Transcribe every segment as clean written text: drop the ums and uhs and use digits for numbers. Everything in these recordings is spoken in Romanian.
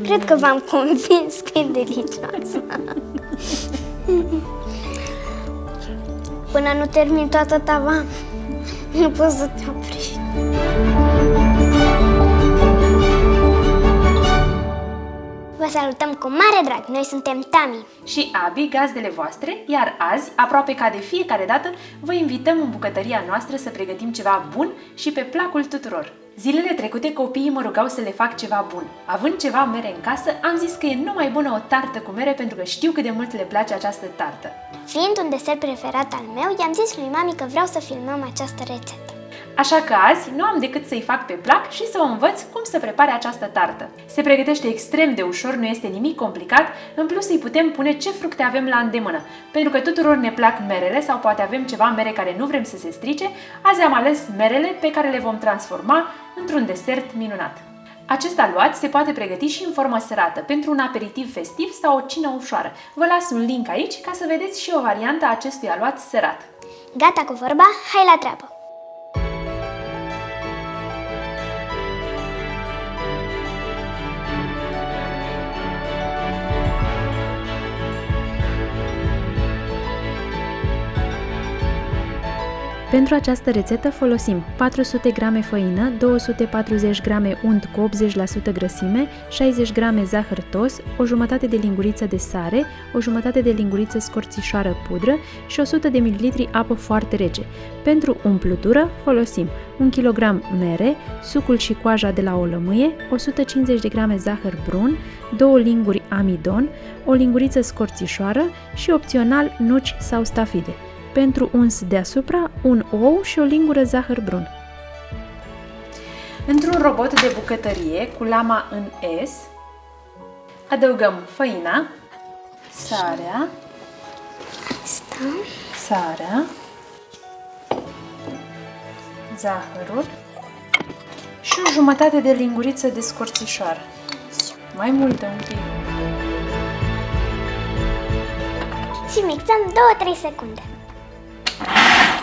Cred că v-am convins că e delicioasă. Până nu termin toată tava, nu poți să te oprești. Vă salutăm cu mare drag! Noi suntem Tami și Abi, gazdele voastre, iar azi, aproape ca de fiecare dată, vă invităm în bucătăria noastră să pregătim ceva bun și pe placul tuturor. Zilele trecute copiii mă rugau să le fac ceva bun. Având ceva mere în casă, am zis că e numai bună o tartă cu mere pentru că știu cât de mult le place această tartă. Fiind un desert preferat al meu, i-am zis lui mami că vreau să filmăm această rețetă. Așa că azi nu am decât să-i fac pe plac și să o învăț cum să prepare această tartă. Se pregătește extrem de ușor, nu este nimic complicat, în plus îi putem pune ce fructe avem la îndemână. Pentru că tuturor ne plac merele sau poate avem ceva mere care nu vrem să se strice, azi am ales merele pe care le vom transforma într-un desert minunat. Acest aluat se poate pregăti și în formă sărată, pentru un aperitiv festiv sau o cină ușoară. Vă las un link aici ca să vedeți și o variantă a acestui aluat sărat. Gata cu vorba, hai la treabă! Pentru această rețetă folosim 400 g făină, 240 g unt cu 80% grăsime, 60 g zahăr tos, o jumătate de linguriță de sare, o jumătate de linguriță scorțișoară pudră și 100 de ml apă foarte rece. Pentru umplutură folosim 1 kg mere, sucul și coaja de la o lămâie, 150 de g zahăr brun, 2 linguri amidon, o linguriță scorțișoară și opțional nuci sau stafide. Pentru uns deasupra, un ou și o lingură zahăr brun. Într-un robot de bucătărie cu lama în S, adăugăm făina, sarea, zahărul și o jumătate de linguriță de scorțișoară. Mai multă un pic. Și mixăm 2-3 secunde.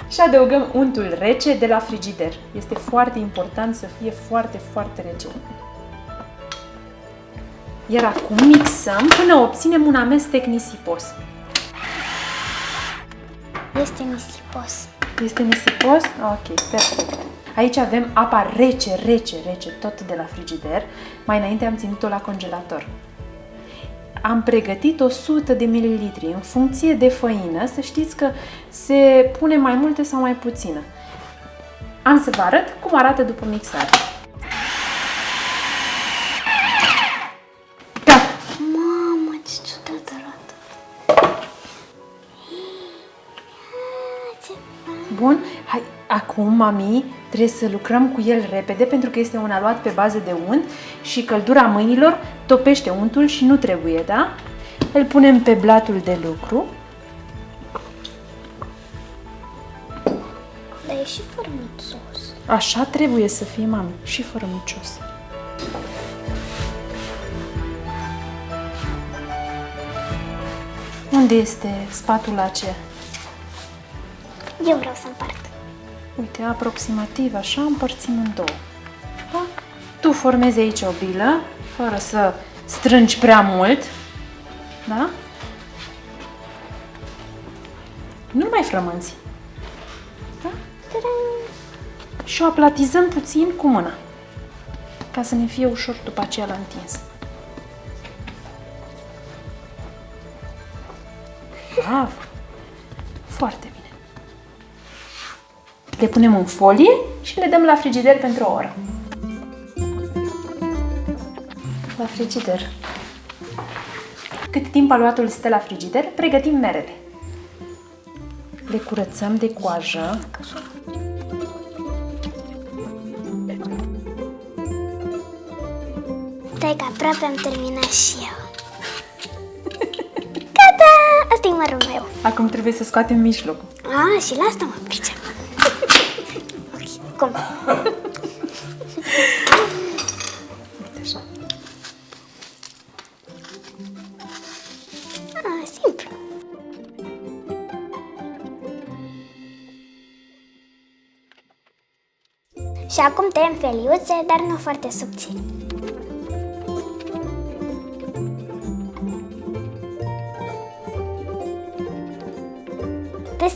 Și adăugăm untul rece de la frigider. Este foarte important să fie foarte, foarte rece. Iar acum mixăm până obținem un amestec nisipos. Este nisipos. Este nisipos? Ok, perfect. Aici avem apa rece, tot de la frigider. Mai înainte am ținut-o la congelator. Am pregătit 100 de ml în funcție de făină, să știți că se pune mai multe sau mai puțină. Am să vă arăt cum arată după mixare. Gata! Mamă, ce ciudat arată! Bun, hai, acum, mami, trebuie să lucrăm cu el repede pentru că este un aluat pe bază de unt și căldura mâinilor topește untul și nu trebuie, da? Îl punem pe blatul de lucru. Dar e și fărâmițos. Așa trebuie să fie, mami, și fărâmicios. Unde este spatula aceea? Eu vreau să împart. Uite, aproximativ așa împărțim în două. Da? Tu formezi aici o bilă, fără să strângi prea mult. Da? Nu mai frămânți. Da? Și o aplatizăm puțin cu mâna, ca să ne fie ușor după aceea la întins. Bravo! Foarte bine. Le punem în folie și le dăm la frigider pentru o oră. La frigider. Cât timp aluatul stă la frigider, pregătim merele. Le curățăm de coajă. Stai că aproape am terminat și eu. Gata! Asta e mărul meu. Acum trebuie să scoatem mijlocul. Și la asta mă pricep. Ok, cum? Uite așa. Simplu. Și acum tăiem feliuțe, dar nu foarte subțiri.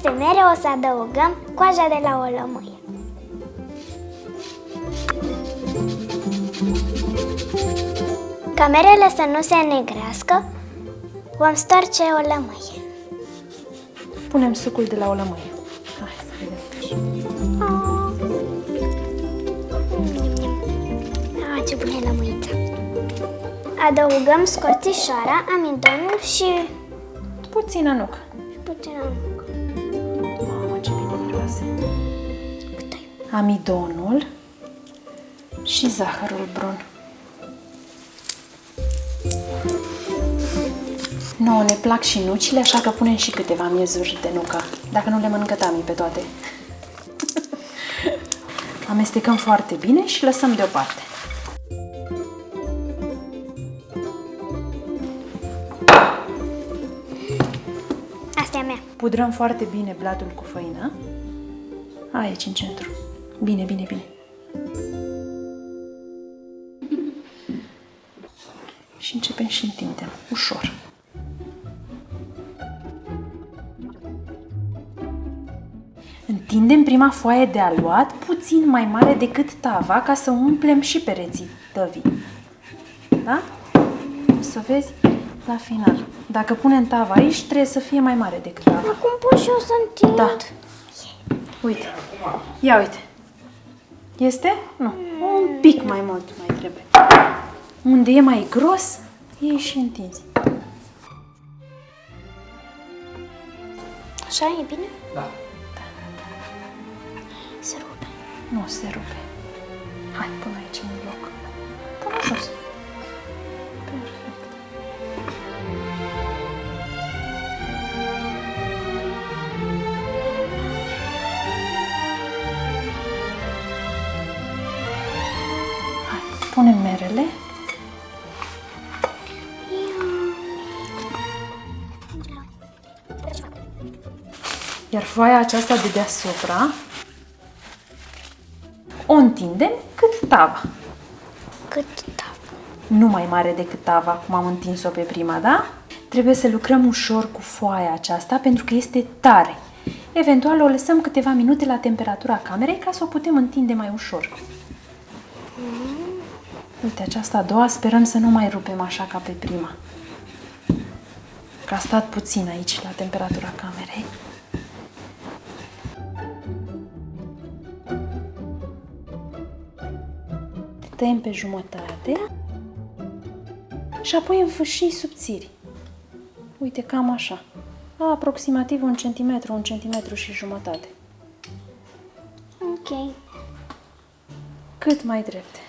peste mere o să adăugăm coaja de la o lămâie. Ca merele să nu se înnegrească, vom stoarce o lămâie. Punem sucul de la o lămâie. Hai să vedem. Ce bună e lămâița! Adăugăm scorțișoara, amidonul și Puțină nucă. puțină nucă. Mamă, ce bine miroase. Amidonul și zahărul brun. Nouă ne plac și nucile, așa că punem și câteva miezuri de nucă, dacă nu le mănâncă Tami pe toate. Amestecăm foarte bine și lăsăm deoparte. Asta e a mea. Pudrăm foarte bine bladul cu făină. Aici, în centru. Bine, bine, bine. Și începem și întindem, ușor. Întindem prima foaie de aluat puțin mai mare decât tava ca să umplem și pereții tăvii. Da? O să vezi la final. Dacă punem tava aici, trebuie să fie mai mare decât tava. Acum pot și eu să întind. Da. Uite. Ia uite. Este? Nu. Un pic mai mult mai trebuie. Unde e mai gros, iei și întinzi. Așa e bine? Da. Se rupe. Nu se rupe. Hai, pun aici în loc. Pune jos. Perfect. Hai, punem merele. Iar foaia aceasta de deasupra o întindem cât tava. Cât tavă. Nu mai mare decât tava, cum am întins-o pe prima, da? Trebuie să lucrăm ușor cu foaia aceasta pentru că este tare. Eventual o lăsăm câteva minute la temperatura camerei ca să o putem întinde mai ușor. Uite, aceasta a doua sperăm să nu mai rupem așa ca pe prima. Că a stat puțin aici la temperatura camerei. Tăiem pe jumătate și apoi în fâșii subțiri. Uite, cam așa. Aproximativ 1 centimetru, 1 centimetru și jumătate. Ok. Cât mai drepte.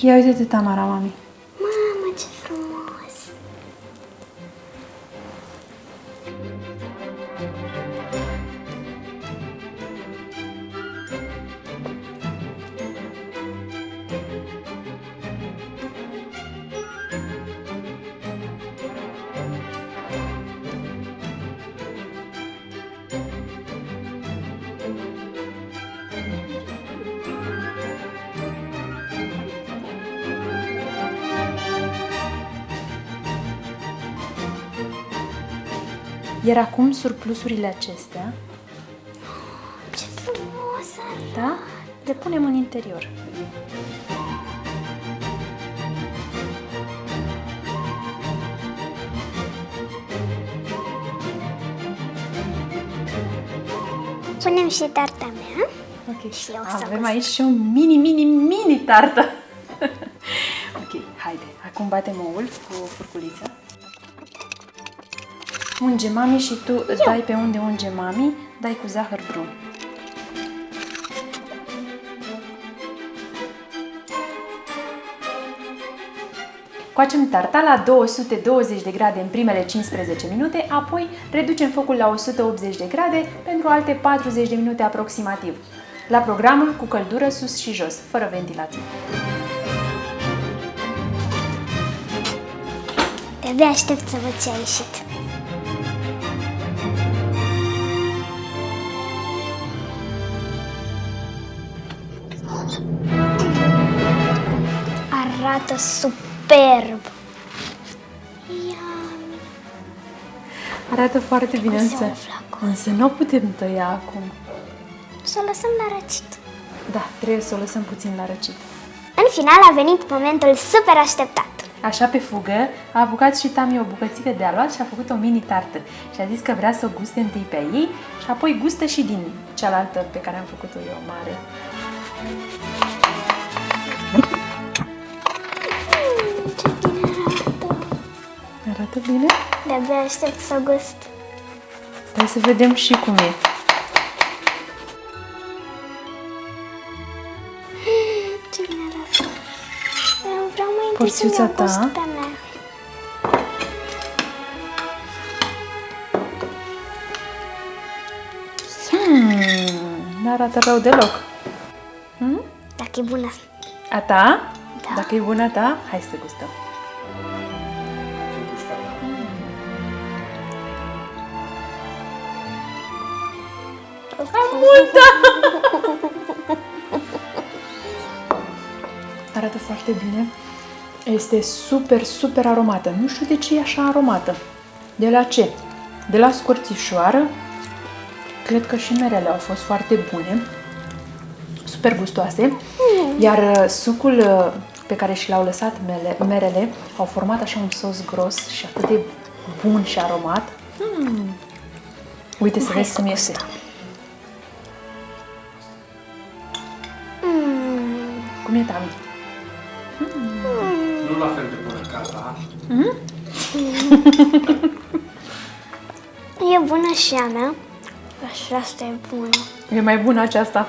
Ia uite-te, Tamara, mami. Mamă, ce frumos! Iar acum surplusurile acestea, Ce frumos! da? Le punem în interior. Punem și tarta mea. Ok. Și eu să Avem gust. aici și o mini tartă. Ok, haide. Acum batem oul cu furculița. Unge mami și tu dai pe unde unge mami, dai cu zahăr brun. Coacem tarta la 220 de grade în primele 15 minute, apoi reducem focul la 180 de grade pentru alte 40 de minute aproximativ. La programul cu căldură sus și jos, fără ventilație. De-abia aștept să văd ce a ieșit. arată superb. Ia, Arată foarte bine, se însă, umflă însă nu o putem tăia acum. să o lăsăm la răcit. Da, trebuie să o lăsăm puțin la răcit. În final a venit momentul super așteptat. Așa pe fugă, a apucat și Tami o bucățică de aluat și a făcut o mini tartă. Și a zis că vrea să o guste întâi pe ei și apoi gustă și din cealaltă pe care am făcut-o eu mare. Ce bine arată. Arată bine? De-abia aștept să gust. Hai să vedem și cum e. Ce bine arată. Eu vreau mai întâi Porțiuța să-mi iau ta. gust pe mea. N-arată rău deloc. Dacă e bună. A ta? Da. Dacă e bună a ta, hai să gustăm. Arată foarte bine. Este super, super aromată. Nu știu de ce e așa aromată. De la ce? De la scorțișoară. Cred că și merele au fost foarte bune. Super gustoase. Iar sucul pe care și l-au lăsat merele au format așa un sos gros și atât de bun și aromat. Uite să Hai vezi să cum este. gustăm. Cum e, Tami? Nu la fel de bună ca ta. E bună și a mea. Așa, asta e bună. E mai bună aceasta.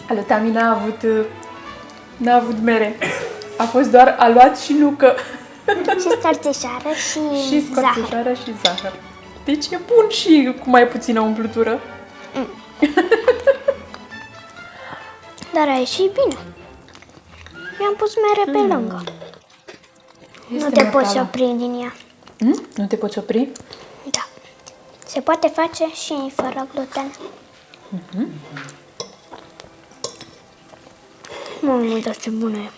Alu, Tami n-a avut mere. A fost doar aluat și nucă. Și scorțișoară și Și zahăr. scorțișoară și zahăr. Deci e bun și cu mai puțină umplutură. Dar a ieșit bine. I-am pus mere pe lângă. Este Nu te poți mortală. opri din ea. Nu te poți opri? Da. Se poate face și fără gluten. Mamă, dar ce bună e.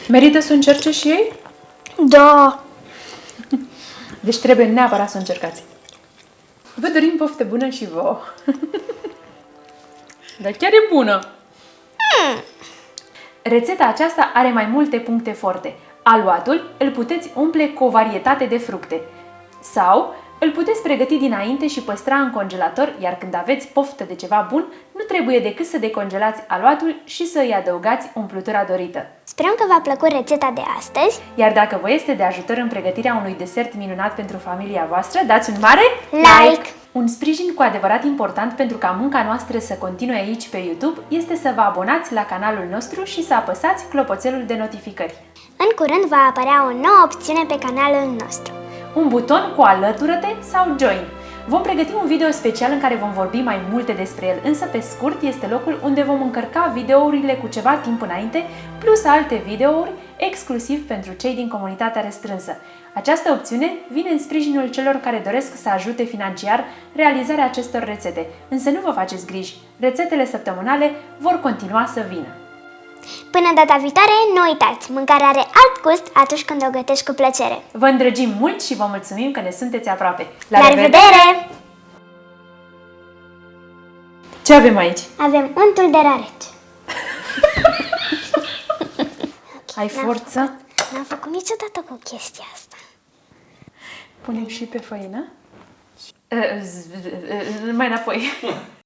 Merită să o încerce și ei? Da. Deci trebuie neapărat să o încercați. Vă dorim poftă bună și vouă. Dar chiar e bună. Rețeta aceasta are mai multe puncte forte. Aluatul îl puteți umple cu o varietate de fructe. Sau îl puteți pregăti dinainte și păstra în congelator, iar când aveți poftă de ceva bun, nu trebuie decât să decongelați aluatul și să îi adăugați umplutura dorită. Sperăm că v-a plăcut rețeta de astăzi. Iar dacă vă este de ajutor în pregătirea unui desert minunat pentru familia voastră, dați un mare Like! Un sprijin cu adevărat important pentru ca munca noastră să continue aici pe YouTube este să vă abonați la canalul nostru și să apăsați clopoțelul de notificări. În curând va apărea o nouă opțiune pe canalul nostru. Un buton cu alătură-te sau join. Vom pregăti un video special în care vom vorbi mai multe despre el, însă pe scurt este locul unde vom încărca videourile cu ceva timp înainte, plus alte videouri exclusiv pentru cei din comunitatea restrânsă. Această opțiune vine în sprijinul celor care doresc să ajute financiar realizarea acestor rețete, însă nu vă faceți griji, rețetele săptămânale vor continua să vină. Până data viitoare, nu uitați, mâncarea are alt gust atunci când o gătești cu plăcere. Vă îndrăgim mult și vă mulțumim că ne sunteți aproape. La revedere! Ce avem aici? Avem untul de rarece. Ai forță? N-am făcut niciodată cu chestia asta. Punem și pe făină? Mai înapoi.